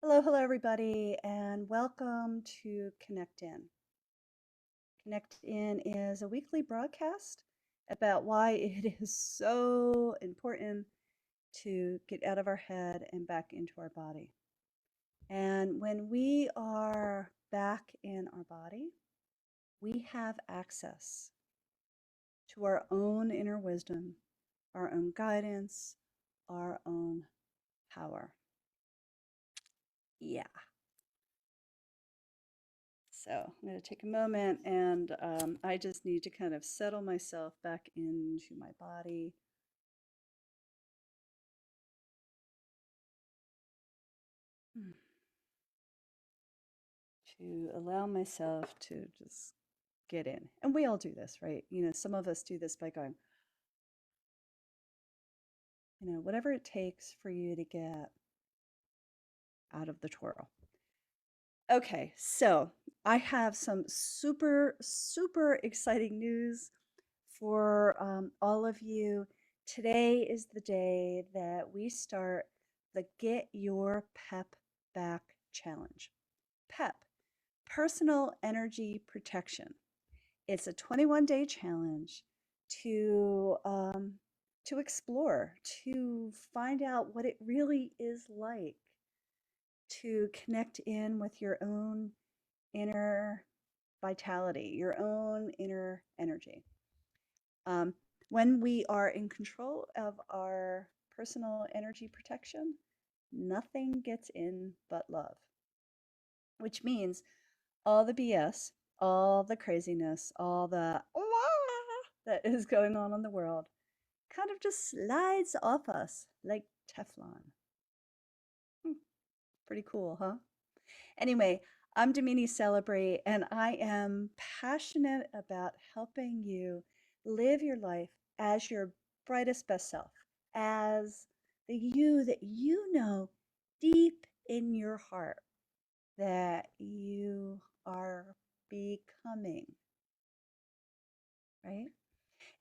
Hello, everybody, and welcome to Connect In. Connect In is a weekly broadcast about why it is so important to get out of our head and back into our body. And when we are back in our body, we have access to our own inner wisdom, our own guidance, our own power. Yeah. So I'm going to take a moment and I just need to kind of settle myself back into my body. To allow myself to just get in. And we all do this, right? Some of us do this by going, whatever it takes for you to get out of the twirl. Okay, so I have some super exciting news for all of you. Today is the day that we start the Get Your PEP Back Challenge. PEP, Personal Energy Protection. It's a 21-day challenge to explore, to find out what it really is like to connect in with your own inner vitality, your own inner energy. When we are in control of our personal energy protection, nothing gets in but love, which means all the BS, all the craziness, all the that is going on in the world kind of just slides off us like Teflon. Pretty cool, huh? Anyway, I'm Domini Celebrate, and I am passionate about helping you live your life as your brightest best self, as the you that you know deep in your heart that you are becoming, right?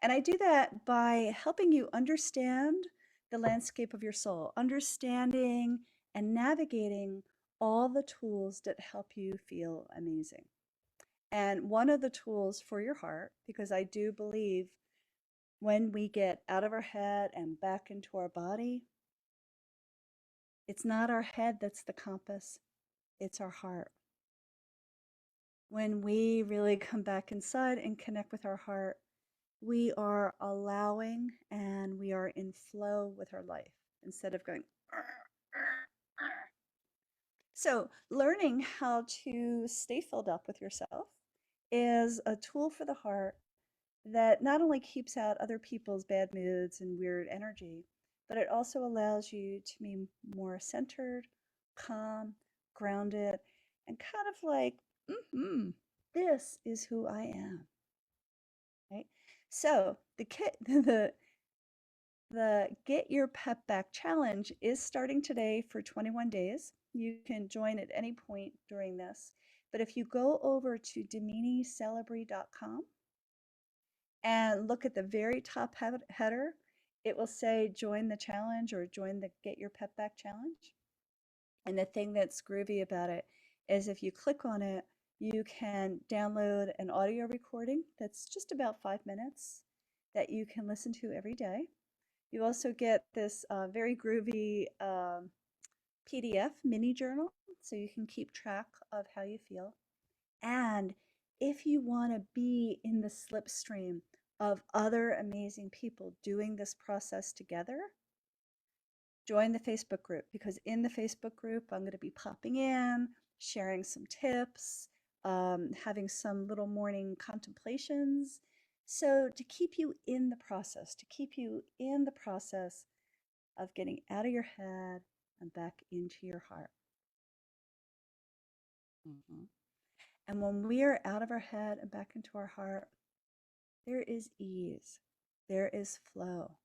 And I do that by helping you understand the landscape of your soul, understanding and navigating all the tools that help you feel amazing. And one of the tools for your heart, because I do believe when we get out of our head and back into our body, it's not our head that's the compass, it's our heart. When we really come back inside and connect with our heart, we are allowing and we are in flow with our life instead of going. So, learning how to stay filled up with yourself is a tool for the heart that not only keeps out other people's bad moods and weird energy, but it also allows you to be more centered, calm, grounded, and kind of like, this is who I am. Right? So the Get Your Pep Back Challenge is starting today for 21 days. You can join at any point during this. But if you go over to DominiCelebrate.com and look at the very top header, it will say join the challenge or join the Get Your Pep Back Challenge. And the thing that's groovy about it is if you click on it, you can download an audio recording that's just about 5 minutes that you can listen to every day. You also get this very groovy PDF mini journal so you can keep track of how you feel. And if you want to be in the slipstream of other amazing people doing this process together, join the Facebook group, because in the Facebook group, I'm going to be popping in, sharing some tips, having some little morning contemplations. So to keep you in the process, of getting out of your head and back into your heart. Mhm. And when we are out of our head and back into our heart, there is ease, there is flow,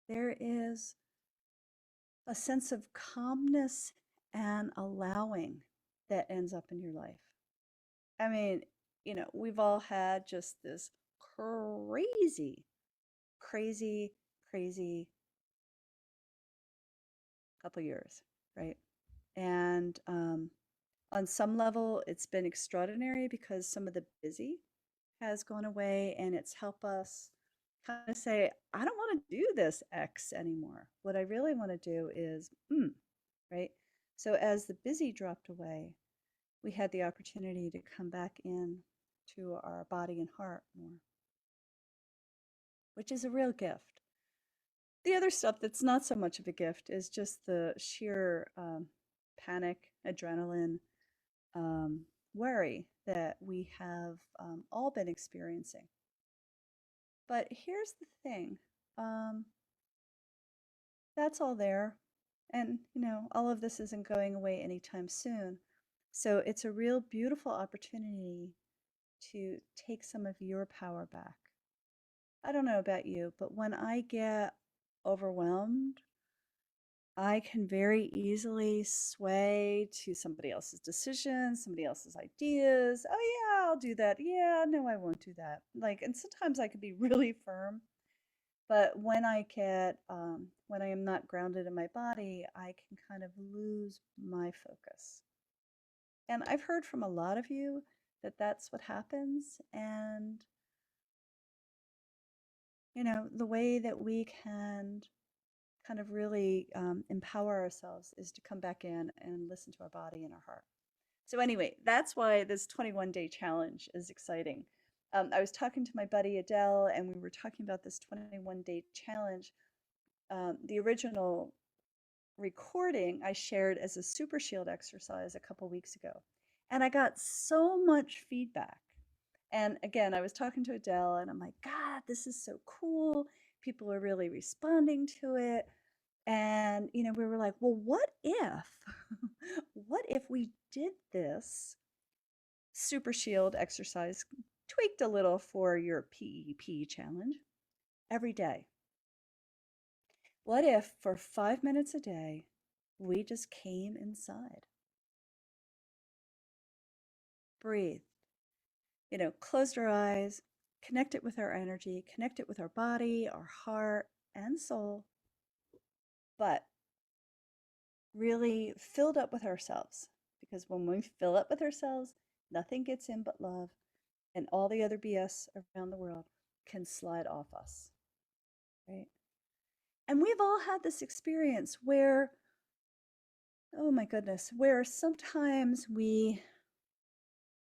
there is a sense of calmness and allowing that ends up in your life. I mean, we've all had just this crazy, crazy couple years, right? And on some level, it's been extraordinary because some of the busy has gone away and it's helped us kind of say, I don't want to do this X anymore. What I really want to do is, right? So as the busy dropped away, we had the opportunity to come back in to our body and heart more, which is a real gift. The other stuff that's not so much of a gift is just the sheer panic, adrenaline, worry that we have all been experiencing. But here's the thing, um, that's all there. And, all of this isn't going away anytime soon. So it's a real beautiful opportunity to take some of your power back. I don't know about you, but when I get overwhelmed, I can very easily sway to somebody else's decisions, somebody else's ideas. Oh, yeah, I'll do that. Yeah, no, I won't do that. Like, and sometimes I can be really firm, but when I am not grounded in my body, I can kind of lose my focus. And I've heard from a lot of you that that's what happens. And, the way that we can kind of really empower ourselves is to come back in and listen to our body and our heart. So, anyway, that's why this 21-day challenge is exciting. I was talking to my buddy Adele, and we were talking about this 21-day challenge. The original recording I shared as a super shield exercise a couple weeks ago. And I got so much feedback. And again, I was talking to Adele and I'm like, God, this is so cool. People are really responding to it. And, we were like, well, what if, what if we did this super shield exercise tweaked a little for your PEP challenge every day? What if for 5 minutes a day, we just came inside, breathed, closed our eyes, connected with our energy, connected with our body, our heart, and soul, but really filled up with ourselves. Because when we fill up with ourselves, nothing gets in but love, and all the other BS around the world can slide off us, right? And we've all had this experience where, oh my goodness, where sometimes we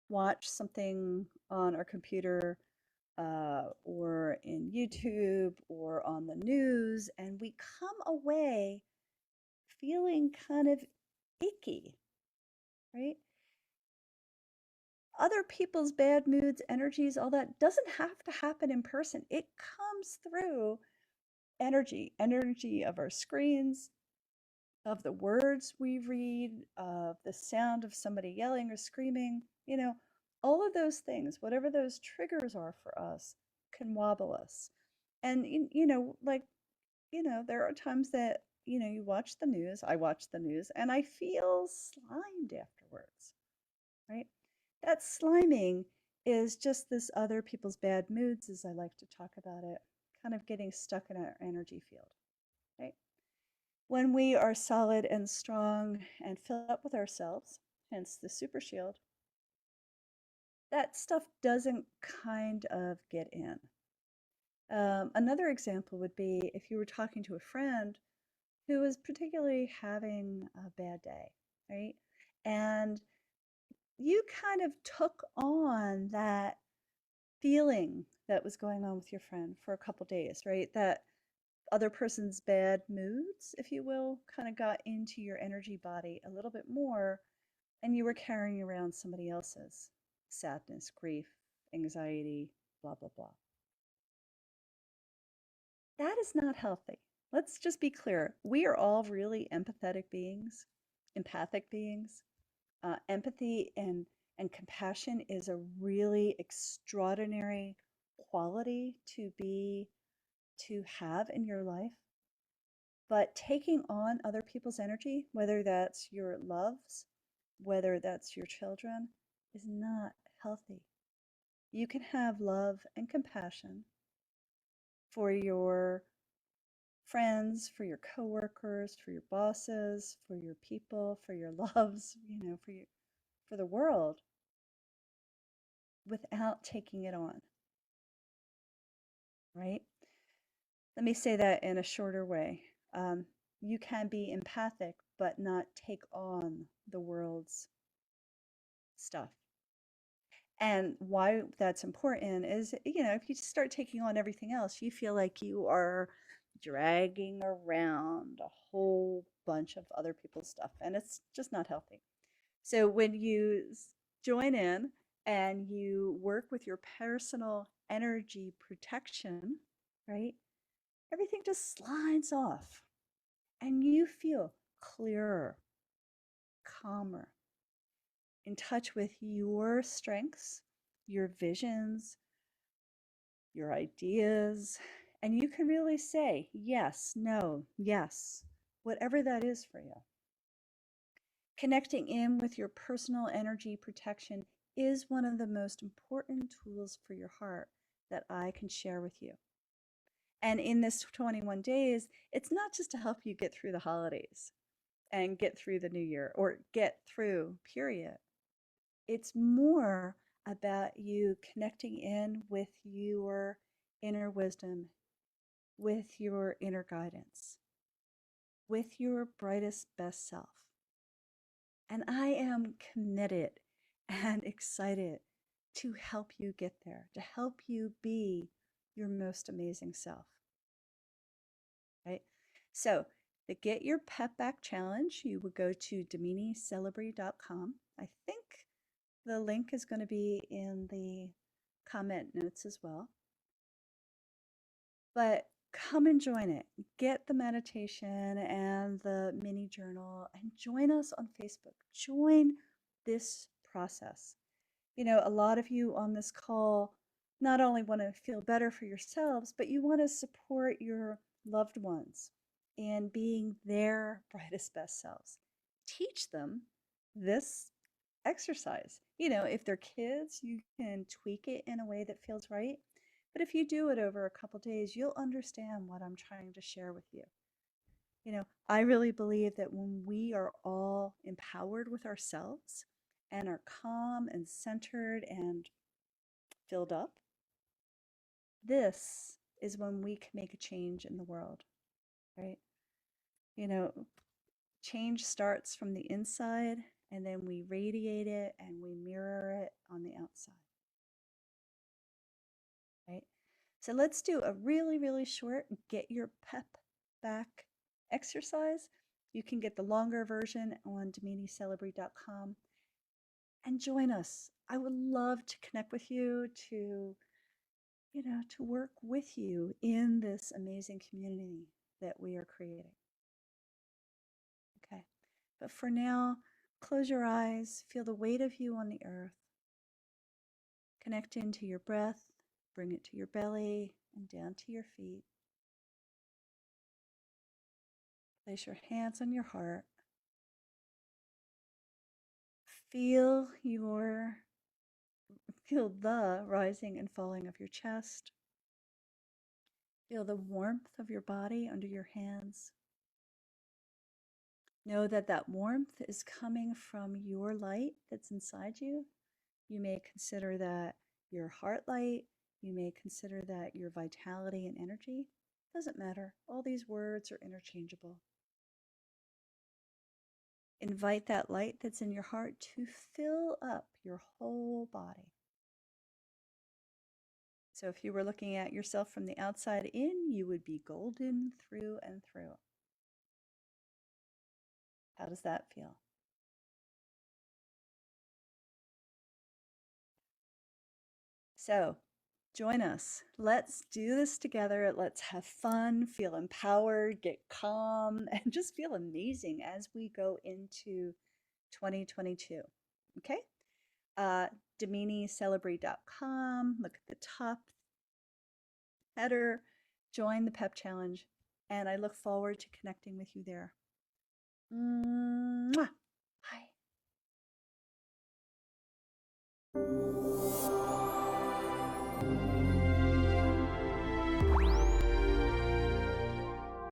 watch something on our computer or in YouTube or on the news, and we come away feeling kind of icky, right? Other people's bad moods, energies, all that doesn't have to happen in person. It comes through energy of our screens, of the words we read, of the sound of somebody yelling or screaming, all of those things, whatever those triggers are for us, can wobble us. And, there are times that, you watch the news, I watch the news, and I feel slimed afterwards, right? That sliming is just this other people's bad moods, as I like to talk about it, kind of getting stuck in our energy field, right? When we are solid and strong and filled up with ourselves, hence the super shield, that stuff doesn't kind of get in. Another example would be if you were talking to a friend who was particularly having a bad day, right? And you kind of took on that feeling that was going on with your friend for a couple days, right? That other person's bad moods, if you will, kind of got into your energy body a little bit more, and you were carrying around somebody else's sadness, grief, anxiety, blah, blah, blah. That is not healthy. Let's just be clear. We are all really empathetic beings, empathic beings. Empathy and compassion is a really extraordinary quality to have in your life. But taking on other people's energy, whether that's your loves, whether that's your children, is not healthy. You can have love and compassion for your friends, for your coworkers, for your bosses, for your people, for your loves, for the world without taking it on, right? Let me say that in a shorter way. You can be empathic, but not take on the world's stuff. And why that's important is, if you start taking on everything else, you feel like you are dragging around a whole bunch of other people's stuff, and it's just not healthy. So when you join in and you work with your personal energy protection, right? Everything just slides off and you feel clearer, calmer, in touch with your strengths, your visions, your ideas, and you can really say yes, no, yes, whatever that is for you. Connecting in with your personal energy protection is one of the most important tools for your heart that I can share with you. And in this 21 days, it's not just to help you get through the holidays and get through the new year or get through, period. It's more about you connecting in with your inner wisdom, with your inner guidance, with your brightest, best self. And I am committed and excited to help you get there, to help you be your most amazing self. Right? So, the Get Your Pep Back Challenge, you would go to DaminiCelebrity.com. I think the link is going to be in the comment notes as well. But come and join it. Get the meditation and the mini journal and join us on Facebook. Join this process. A lot of you on this call not only want to feel better for yourselves, but you want to support your loved ones in being their brightest, best selves. Teach them this exercise. If they're kids, you can tweak it in a way that feels right. But if you do it over a couple days, you'll understand what I'm trying to share with you. I really believe that when we are all empowered with ourselves and are calm and centered and filled up, this is when we can make a change in the world, right? Change starts from the inside and then we radiate it and we mirror it on the outside, right? So let's do a really, really short Get Your Pep Back exercise. You can get the longer version on DaminiCelebrity.com and join us. I would love to connect with you, to work with you in this amazing community that we are creating. Okay. But for now, close your eyes, feel the weight of you on the earth. Connect into your breath, bring it to your belly and down to your feet. Place your hands on your heart. Feel the rising and falling of your chest. Feel the warmth of your body under your hands. Know that that warmth is coming from your light that's inside you. You may consider that your heart light. You may consider that your vitality and energy. Doesn't matter. All these words are interchangeable. Invite that light that's in your heart to fill up your whole body. So if you were looking at yourself from the outside in, you would be golden through and through. How does that feel? So join us. Let's do this together. Let's have fun, feel empowered, get calm, and just feel amazing as we go into 2022. Okay? DaminiCelebrate.com. Look at the top header. Join the PEP Challenge. And I look forward to connecting with you there. Mwah. Bye.